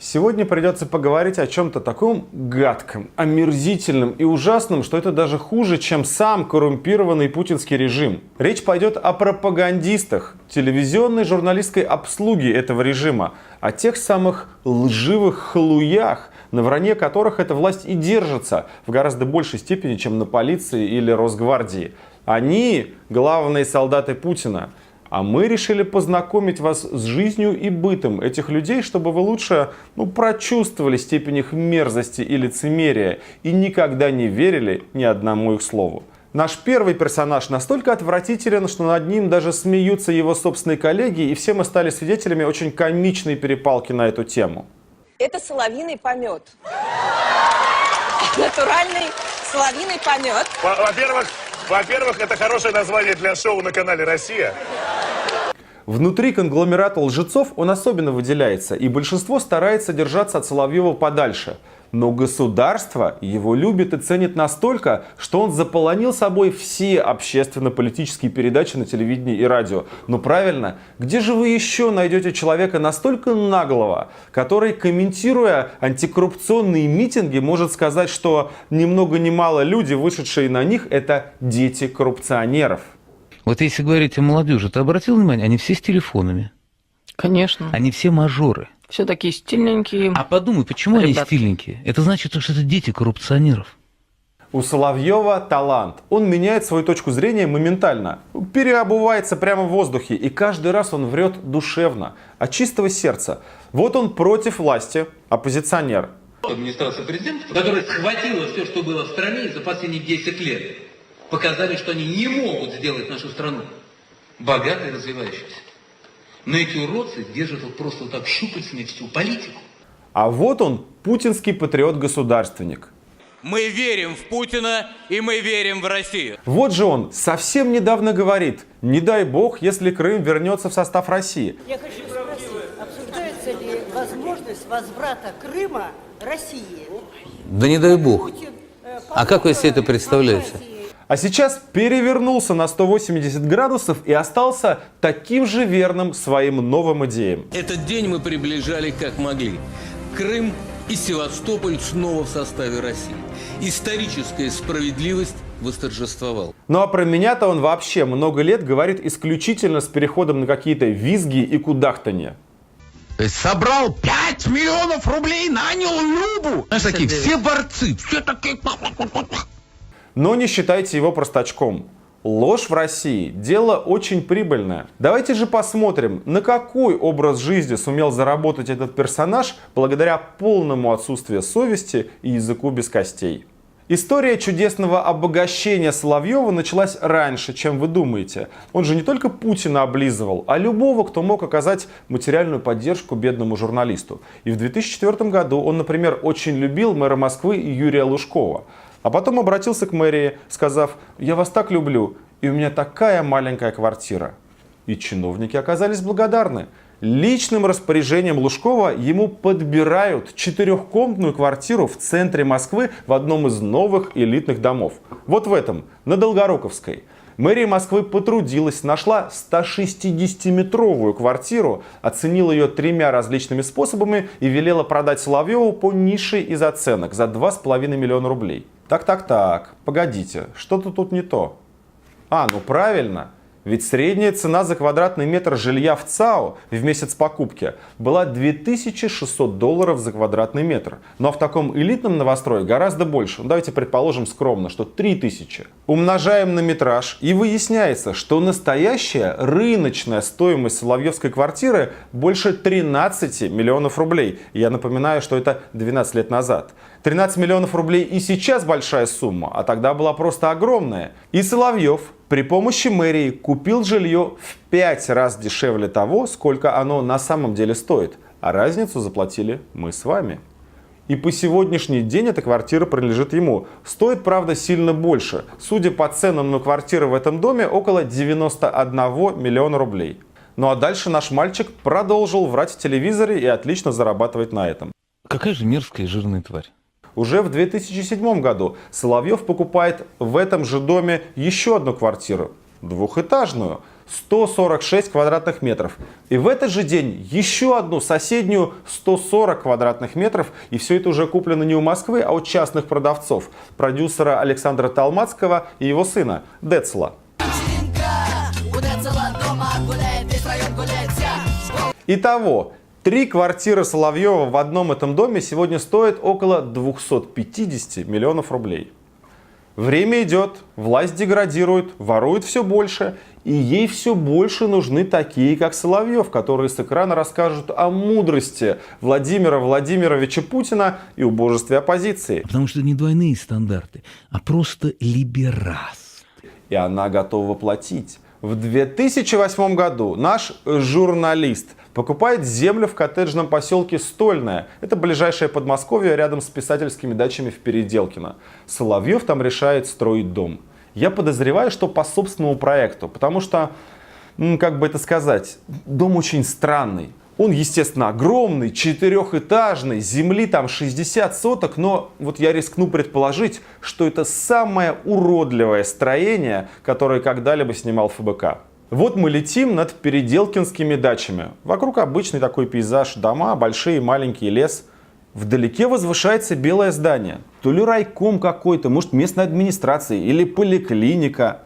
Сегодня придется поговорить о чем-то таком гадком, омерзительном и ужасном, что это даже хуже, чем сам коррумпированный путинский режим. Речь пойдет о пропагандистах, телевизионной журналистской обслуге этого режима, о тех самых лживых халуях, на вранье которых эта власть и держится в гораздо большей степени, чем на полиции или Росгвардии. Они главные солдаты Путина. А мы решили познакомить вас с жизнью и бытом этих людей, чтобы вы лучше прочувствовали степень их мерзости и лицемерия и никогда не верили ни одному их слову. Наш первый персонаж настолько отвратителен, что над ним даже смеются его собственные коллеги, и все мы стали свидетелями очень комичной перепалки на эту тему. Это соловьиный помет. Натуральный соловьиный помет. Во-первых, это хорошее название для шоу на канале «Россия». Внутри конгломерата лжецов он особенно выделяется, и большинство старается держаться от Соловьева подальше. Но государство его любит и ценит настолько, что он заполонил собой все общественно-политические передачи на телевидении и радио. Но правильно, где же вы еще найдете человека настолько наглого, который, комментируя антикоррупционные митинги, может сказать, что ни много ни мало люди, вышедшие на них, это дети коррупционеров? Вот если говорить о молодежи, ты обратил внимание, они все с телефонами. Конечно. Они все мажоры. Все такие стильненькие. А подумай, почему они стильненькие? Это значит, что это дети коррупционеров. У Соловьева талант. Он меняет свою точку зрения моментально. Переобувается прямо в воздухе. И каждый раз он врет душевно, от чистого сердца. Вот он против власти, оппозиционер. Администрация президента, которая схватила все, что было в стране, и за последние 10 лет показали, что они не могут сделать нашу страну богатой и развивающейся. Но эти уродцы держат просто так щупальцами всю политику. А вот он, путинский патриот-государственник. Мы верим в Путина и мы верим в Россию. Вот же он совсем недавно говорит: не дай бог, если Крым вернется в состав России. Я хочу спросить, обсуждается ли возможность возврата Крыма России? Да не дай бог. А как вы себе это представляете? А сейчас перевернулся на 180 градусов и остался таким же верным своим новым идеям. Этот день мы приближали как могли. Крым и Севастополь снова в составе России. Историческая справедливость восторжествовала. Ну а про меня-то он вообще много лет говорит исключительно с переходом на какие-то визги и кудахтанье. То есть собрал 5 миллионов рублей, нанял Любу. Знаешь, такие все борцы, все такие... Но не считайте его простачком. Ложь в России – дело очень прибыльное. Давайте же посмотрим, на какой образ жизни сумел заработать этот персонаж благодаря полному отсутствию совести и языку без костей. История чудесного обогащения Соловьева началась раньше, чем вы думаете. Он же не только Путина облизывал, а любого, кто мог оказать материальную поддержку бедному журналисту. И в 2004 году он, например, очень любил мэра Москвы Юрия Лужкова. А потом обратился к мэрии, сказав: «Я вас так люблю, и у меня такая маленькая квартира». И чиновники оказались благодарны. Личным распоряжением Лужкова ему подбирают 4-комнатную квартиру в центре Москвы в одном из новых элитных домов. Вот в этом, на Долгоруковской. Мэрия Москвы потрудилась, нашла 160-метровую квартиру, оценила ее 3 различными способами и велела продать Соловьеву по низшей из оценок за 2,5 миллиона рублей. Так, погодите, что-то тут не то. Ну правильно, ведь средняя цена за квадратный метр жилья в ЦАО в месяц покупки была $2600 за квадратный метр. Но в таком элитном новострое гораздо больше. Давайте предположим скромно, что 3000. Умножаем на метраж, и выясняется, что настоящая рыночная стоимость соловьевской квартиры больше 13 миллионов рублей. Я напоминаю, что это 12 лет назад. 13 миллионов рублей и сейчас большая сумма, а тогда была просто огромная. И Соловьев при помощи мэрии купил жилье в 5 раз дешевле того, сколько оно на самом деле стоит. А разницу заплатили мы с вами. И по сегодняшний день эта квартира принадлежит ему. Стоит, правда, сильно больше. Судя по ценам на квартиры в этом доме, около 91 миллиона рублей. Ну а дальше наш мальчик продолжил врать в телевизоре и отлично зарабатывать на этом. Какая же мерзкая и жирная тварь. Уже в 2007 году Соловьев покупает в этом же доме еще одну квартиру, двухэтажную, 146 квадратных метров. И в этот же день еще одну соседнюю 140 квадратных метров. И все это уже куплено не у Москвы, а у частных продавцов. Продюсера Александра Толмацкого и его сына Децла. Итого, 3 квартиры Соловьева в одном этом доме сегодня стоят около 250 миллионов рублей. Время идет, власть деградирует, ворует все больше, и ей все больше нужны такие, как Соловьев, которые с экрана расскажут о мудрости Владимира Владимировича Путина и убожестве оппозиции. Потому что не двойные стандарты, а просто либерас. И она готова платить. В 2008 году наш журналист покупает землю в коттеджном поселке Стольное. Это ближайшее Подмосковье рядом с писательскими дачами в Переделкино. Соловьев там решает строить дом. Я подозреваю, что по собственному проекту, потому что, как бы это сказать, дом очень странный. Он, естественно, огромный, 4-этажный, земли там 60 соток, но вот я рискну предположить, что это самое уродливое строение, которое когда-либо снимал ФБК. Вот мы летим над переделкинскими дачами. Вокруг обычный такой пейзаж, дома, большие, маленький лес. Вдалеке возвышается белое здание. То ли райком какой-то, может, местная администрация или поликлиника.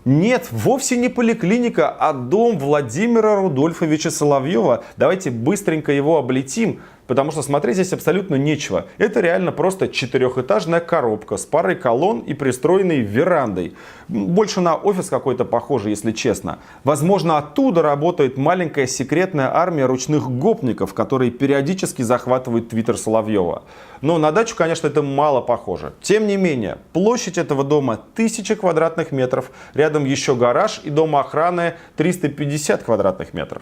Нет, вовсе не поликлиника, а дом Владимира Рудольфовича Соловьева. Давайте быстренько его облетим, потому что смотреть здесь абсолютно нечего. Это реально просто 4-этажная коробка с парой колонн и пристроенной верандой. Больше на офис какой-то похоже, если честно. Возможно, оттуда работает маленькая секретная армия ручных гопников, которые периодически захватывают твиттер Соловьева. Но на дачу, конечно, это мало похоже. Тем не менее, площадь этого дома 1000 квадратных метров. Рядом еще гараж и дом охраны 350 квадратных метров.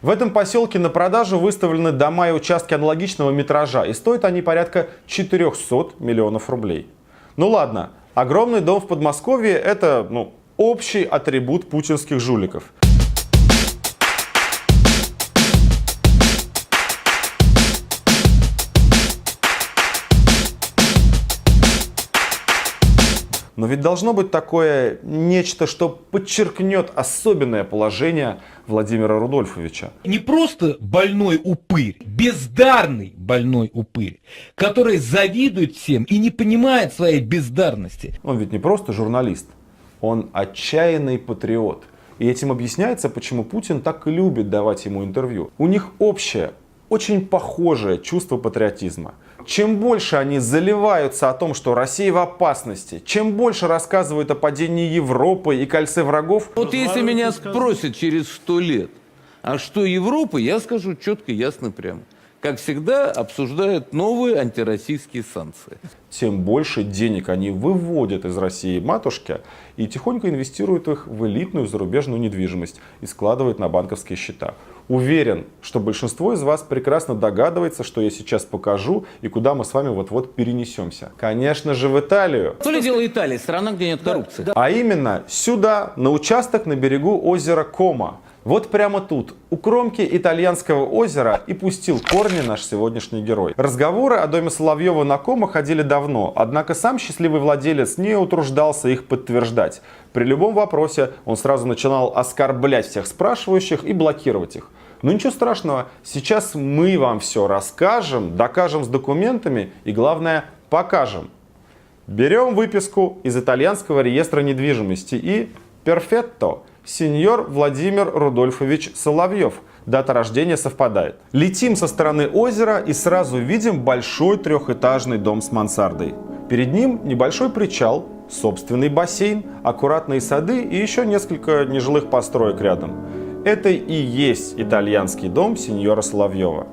В этом поселке на продажу выставлены дома и участки аналогичного метража, и стоят они порядка 400 миллионов рублей. Ну ладно, огромный дом в Подмосковье – это общий атрибут путинских жуликов. Но ведь должно быть такое нечто, что подчеркнет особенное положение Владимира Рудольфовича. Не просто больной упырь, бездарный больной упырь, который завидует всем и не понимает своей бездарности. Он ведь не просто журналист, он отчаянный патриот. И этим объясняется, почему Путин так и любит давать ему интервью. У них общее, очень похожее чувство патриотизма. Чем больше они заливаются о том, что Россия в опасности, чем больше рассказывают о падении Европы и кольце врагов... Вот если меня спросят через 100 лет, а что Европа, я скажу четко, ясно, прямо. Как всегда, обсуждают новые антироссийские санкции. Тем больше денег они выводят из России матушки и тихонько инвестируют их в элитную зарубежную недвижимость и складывают на банковские счета. Уверен, что большинство из вас прекрасно догадывается, что я сейчас покажу и куда мы с вами вот-вот перенесемся. Конечно же, в Италию. То ли дело Италии, страна, где нет коррупции. А именно сюда, на участок на берегу озера Кома. Вот прямо тут, у кромки итальянского озера, и пустил корни наш сегодняшний герой. Разговоры о доме Соловьева на Кома ходили давно, однако сам счастливый владелец не утруждался их подтверждать. При любом вопросе он сразу начинал оскорблять всех спрашивающих и блокировать их. Но ничего страшного, сейчас мы вам все расскажем, докажем с документами и, главное, покажем. Берем выписку из итальянского реестра недвижимости и перфетто. Сеньор Владимир Рудольфович Соловьев. Дата рождения совпадает. Летим со стороны озера и сразу видим большой 3-этажный дом с мансардой. Перед ним небольшой причал, собственный бассейн, аккуратные сады и еще несколько нежилых построек рядом. Это и есть итальянский дом сеньора Соловьева.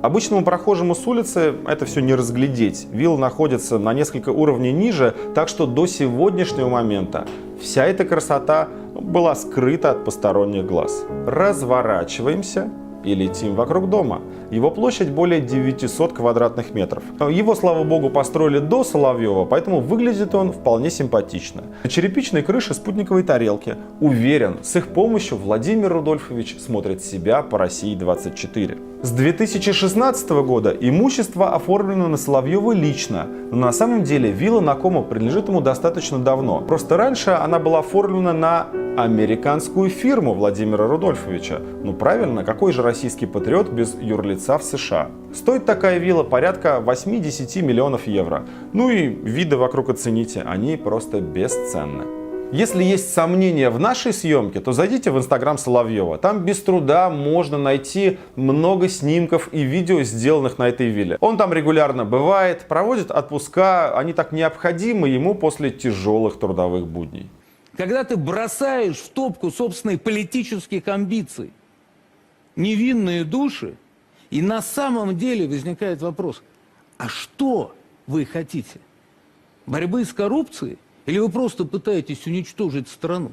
Обычному прохожему с улицы это все не разглядеть. Вилла находится на несколько уровней ниже, так что до сегодняшнего момента вся эта красота была скрыта от посторонних глаз. Разворачиваемся и летим вокруг дома. Его площадь более 900 квадратных метров. Его, слава богу, построили до Соловьева, поэтому выглядит он вполне симпатично. На черепичной крыше спутниковой тарелки. Уверен, с их помощью Владимир Рудольфович смотрит себя по России-24. С 2016 года имущество оформлено на Соловьева лично, но на самом деле вилла на Кома принадлежит ему достаточно давно. Просто раньше она была оформлена на американскую фирму Владимира Рудольфовича. Ну правильно, какой же российский патриот без юрлица в США? Стоит такая вилла порядка 8-10 миллионов евро. Ну и виды вокруг оцените, они просто бесценны. Если есть сомнения в нашей съемке, то зайдите в инстаграм Соловьева. Там без труда можно найти много снимков и видео, сделанных на этой вилле. Он там регулярно бывает, проводит отпуска, они так необходимы ему после тяжелых трудовых будней. Когда ты бросаешь в топку собственных политических амбиций невинные души, и на самом деле возникает вопрос, а что вы хотите? Борьбы с коррупцией? Или вы просто пытаетесь уничтожить страну?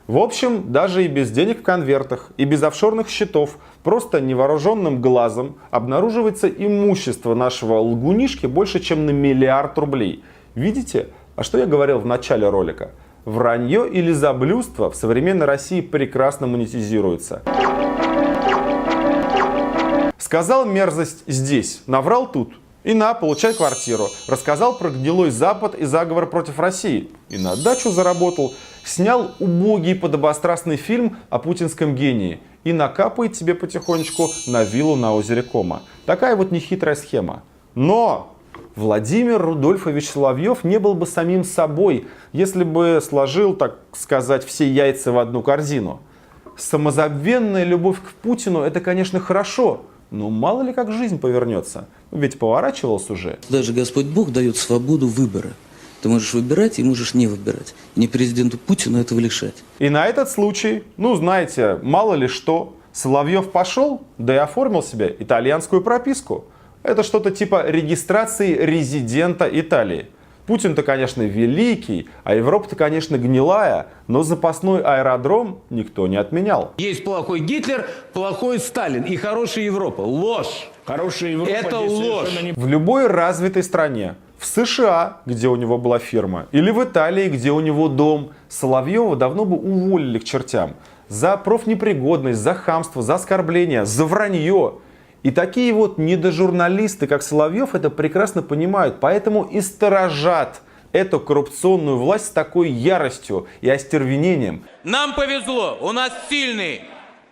В общем, даже и без денег в конвертах, и без офшорных счетов, просто невооруженным глазом обнаруживается имущество нашего лгунишки больше, чем на 1 миллиард рублей. Видите? А что я говорил в начале ролика? Вранье и лизоблюдство в современной России прекрасно монетизируется. Сказал мерзость здесь, наврал тут. И на, получай квартиру. Рассказал про гнилой Запад и заговор против России. И на дачу заработал. Снял убогий подобострастный фильм о путинском гении. И накапает себе потихонечку на виллу на озере Кома. Такая вот нехитрая схема. Но Владимир Рудольфович Соловьев не был бы самим собой, если бы сложил, так сказать, все яйца в одну корзину. Самозабвенная любовь к Путину — это, конечно, хорошо. Но мало ли как жизнь повернется. Ведь поворачивался уже. Даже Господь Бог дает свободу выбора. Ты можешь выбирать и можешь не выбирать. И не президенту Путину этого лишать. И на этот случай, ну знаете, мало ли что, Соловьев пошел, да и оформил себе итальянскую прописку. Это что-то типа регистрации резидента Италии. Путин-то, конечно, великий, а Европа-то, конечно, гнилая, но запасной аэродром никто не отменял. Есть плохой Гитлер, плохой Сталин и хорошая Европа. Ложь. Хорошая Европа. Это ложь. В любой развитой стране, в США, где у него была фирма, или в Италии, где у него дом, Соловьева давно бы уволили к чертям. За профнепригодность, за хамство, за оскорбление, за вранье. И такие вот недожурналисты, как Соловьев, это прекрасно понимают, поэтому и сторожат эту коррупционную власть с такой яростью и остервенением. Нам повезло, у нас сильный,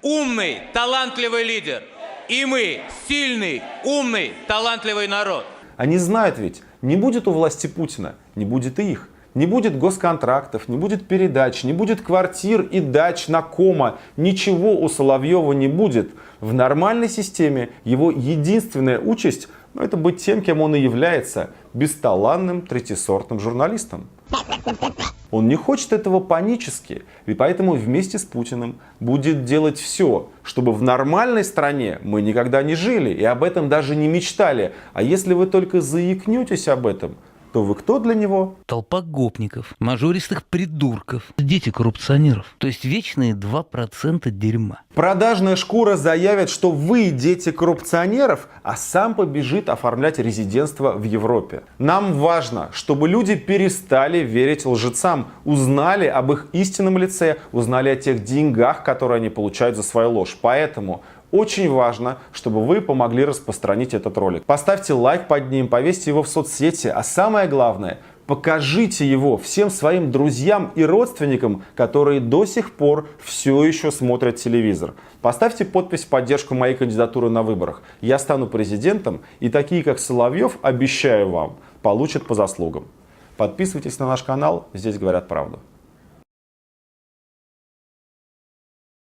умный, талантливый лидер. И мы сильный, умный, талантливый народ. Они знают ведь, не будет у власти Путина, не будет и их. Не будет госконтрактов, не будет передач, не будет квартир и дач на Кома. Ничего у Соловьева не будет. В нормальной системе его единственная участь — это быть тем, кем он и является — бесталанным третьесортным журналистом. Он не хочет этого панически, и поэтому вместе с Путиным будет делать все, чтобы в нормальной стране мы никогда не жили и об этом даже не мечтали. А если вы только заикнетесь об этом, то вы кто для него? Толпа гопников, мажористых придурков, дети коррупционеров. То есть вечные 2% дерьма. Продажная шкура заявит, что вы дети коррупционеров, а сам побежит оформлять резидентство в Европе. Нам важно, чтобы люди перестали верить лжецам, узнали об их истинном лице, узнали о тех деньгах, которые они получают за свою ложь. Поэтому очень важно, чтобы вы помогли распространить этот ролик. Поставьте лайк под ним, повесьте его в соцсети, а самое главное, покажите его всем своим друзьям и родственникам, которые до сих пор все еще смотрят телевизор. Поставьте подпись в поддержку моей кандидатуры на выборах. Я стану президентом, и такие, как Соловьев, обещаю вам, получат по заслугам. Подписывайтесь на наш канал, здесь говорят правду.